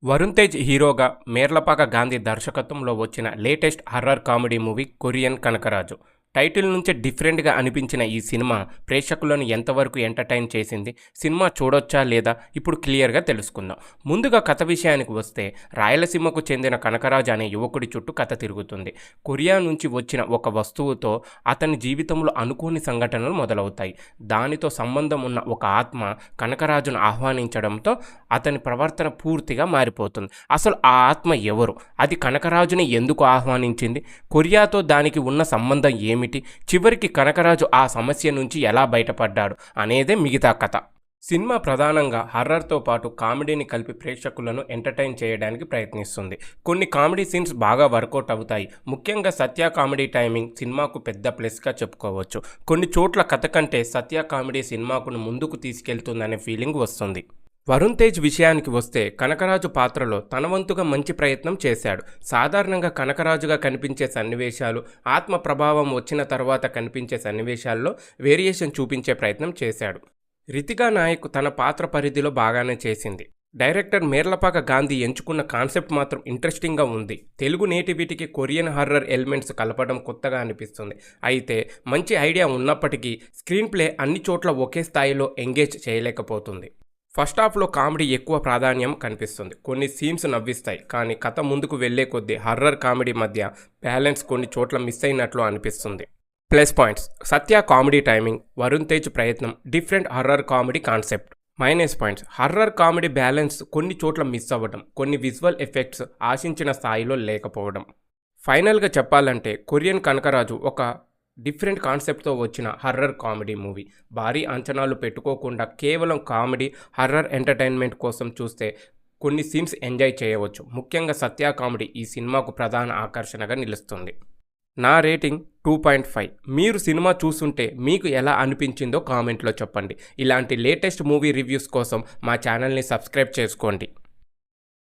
వరుణ్ తేజ్ హీరోగా మేర్లపాక గాంధీ దర్శకత్వంలో వచ్చిన latest horror comedy movie Korean Kanakaraju. Title నుంచే డిఫరెంట్గా అనిపించిన ఈ సినిమా ప్రేక్షకులను ఎంతవరకు ఎంటర్టైన్ చేసింది, సినిమా చూడొచ్చా లేదా ఇప్పుడు క్లియర్గా తెలుసుకుందాం. ముందుగా కథ విషయానికి వస్తే రాయలసీమకు చెందిన కనకరాజు అనే యువకుడి చుట్టూ కథ తిరుగుతుంది. కొరియా నుంచి వచ్చిన ఒక వస్తువుతో అతని జీవితంలో అనుకోని సంఘటనలు మొదలవుతాయి. దానితో సంబంధం ఉన్న ఒక ఆత్మ కనకరాజును ఆహ్వానించడంతో అతని ప్రవర్తన పూర్తిగా మారిపోతుంది. అసలు ఆ ఆత్మ ఎవరు, అది కనకరాజుని ఎందుకు ఆహ్వానించింది, కొరియాతో దానికి ఉన్న సంబంధం ఏమిటి, చివరికి కనకరాజు ఆ సమస్య నుంచి ఎలా బయటపడ్డాడు అనేదే మిగతా కథ. సినిమా ప్రధానంగా హర్రర్తో పాటు కామెడీని కలిపి ప్రేక్షకులను ఎంటర్టైన్ చేయడానికి ప్రయత్నిస్తుంది. కొన్ని కామెడీ సీన్స్ బాగా వర్కౌట్ అవుతాయి. ముఖ్యంగా సత్య కామెడీ టైమింగ్ సినిమాకు పెద్ద ప్లస్గా చెప్పుకోవచ్చు. కొన్ని చోట్ల కథ కంటే సత్య కామెడీ సినిమాకు ముందుకు తీసుకెళ్తుందనే ఫీలింగ్ వస్తుంది. వరుణ్ తేజ్ విషయానికి వస్తే కనకరాజు పాత్రలో తన వంతుగా మంచి ప్రయత్నం చేశాడు. సాధారణంగా కనకరాజుగా కనిపించే సన్నివేశాలు, ఆత్మ ప్రభావం వచ్చిన తర్వాత కనిపించే సన్నివేశాల్లో వేరియేషన్ చూపించే ప్రయత్నం చేశాడు. రితికా నాయక్ తన పాత్ర పరిధిలో బాగానే చేసింది. డైరెక్టర్ మేర్లపాక గాంధీ ఎంచుకున్న కాన్సెప్ట్ మాత్రం ఇంట్రెస్టింగ్గా ఉంది. తెలుగు నేటివిటీకి కొరియన్ హర్రర్ ఎలిమెంట్స్ కలపడం కొత్తగా అనిపిస్తుంది. అయితే మంచి ఐడియా ఉన్నప్పటికీ స్క్రీన్ ప్లే అన్ని చోట్ల ఒకే స్థాయిలో ఎంగేజ్ చేయలేకపోతుంది. ఫస్ట్ హాఫ్లో కామెడీ ఎక్కువ ప్రాధాన్యం కనిపిస్తుంది. కొన్ని సీన్స్ నవ్విస్తాయి, కానీ కథ ముందుకు వెళ్లే కొద్దీ హర్రర్ కామెడీ మధ్య బ్యాలెన్స్ కొన్ని చోట్ల మిస్ అయినట్లు అనిపిస్తుంది. ప్లస్ పాయింట్స్: సత్య కామెడీ టైమింగ్, వరుణ్ తేజ్ ప్రయత్నం, different horror comedy concept. Minus points: horror comedy balance కొన్ని చోట్ల మిస్ అవ్వడం, కొన్ని విజువల్ ఎఫెక్ట్స్ ఆశించిన స్థాయిలో లేకపోవడం. ఫైనల్గా చెప్పాలంటే కొరియన్ కనకరాజు ఒక డిఫరెంట్ కాన్సెప్ట్తో వచ్చిన హర్రర్ కామెడీ మూవీ. భారీ అంచనాలు పెట్టుకోకుండా కేవలం కామెడీ, హర్రర్ ఎంటర్టైన్మెంట్ కోసం చూస్తే కొన్ని సీన్స్ ఎంజాయ్ చేయవచ్చు. ముఖ్యంగా సత్య కామెడీ ఈ సినిమాకు ప్రధాన ఆకర్షణగా నిలుస్తుంది. నా రేటింగ్ 2.5. మీరు సినిమా చూస్తుంటే మీకు ఎలా అనిపించిందో కామెంట్లో చెప్పండి. ఇలాంటి లేటెస్ట్ మూవీ రివ్యూస్ కోసం మా ఛానల్ని సబ్స్క్రైబ్ చేసుకోండి.